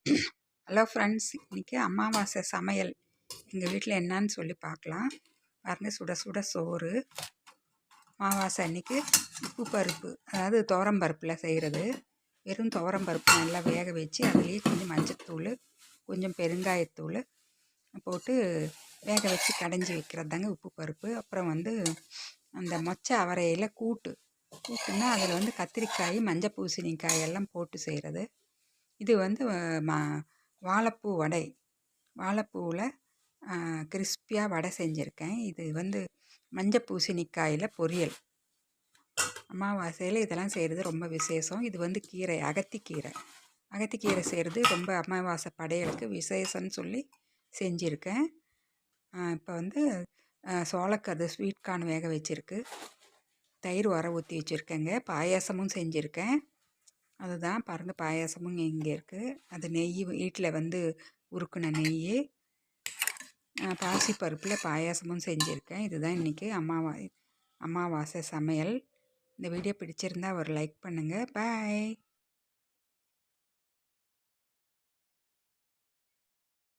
Hello friends, இன்றைக்கி அமாவாசை சமையல் எங்கள் வீட்டில் என்னான்னு சொல்லி பார்க்கலாம். பாருங்கள், சுட சுட சோறு. அமாவாசை அன்றைக்கி உப்பு பருப்பு, அதாவது துவரம்பருப்பில் செய்கிறது. வெறும் துவரம்பருப்பு நல்லா வேக வச்சு அதுலேயே கொஞ்சம் மஞ்சத்தூள், கொஞ்சம் பெருங்காயத்தூள் போட்டு வேக வச்சு கடைஞ்சி வைக்கிறது தாங்க உப்பு பருப்பு. அப்புறம் அந்த மொச்சை அவரையில் கூட்டுன்னா அதில் கத்திரிக்காய், மஞ்சள் பூசணிக்காய் எல்லாம் போட்டு செய்கிறது. இது வாழைப்பூ வடை. வாழைப்பூவில் கிறிஸ்பியாக வடை செஞ்சுருக்கேன். இது மஞ்சள் பூசணிக்காயில் பொரியல். அமாவாசையில் இதெல்லாம் செய்கிறது ரொம்ப விசேஷம். இது கீரை, அகத்திக்கீரை செய்கிறது ரொம்ப அமாவாசை படையலுக்கு விசேஷம்னு சொல்லி செஞ்சுருக்கேன். இப்போ சோளக்கருது ஸ்வீட் கார்ன் வேக வச்சுருக்கு, தயிர் உர ஊற்றி வச்சுருக்கேங்க. பாயாசமும் செஞ்சுருக்கேன். அதுதான் பாருங்கள், பாயாசமும் இங்கே இருக்குது. அது நெய் வீட்டில் உருக்குன நெய். பாசிப்பருப்பில் பாயாசமும் செஞ்சுருக்கேன். இதுதான் இன்றைக்கி அமாவாசை சமையல். இந்த வீடியோ பிடிச்சிருந்தா ஒரு லைக் பண்ணுங்கள். பாய்.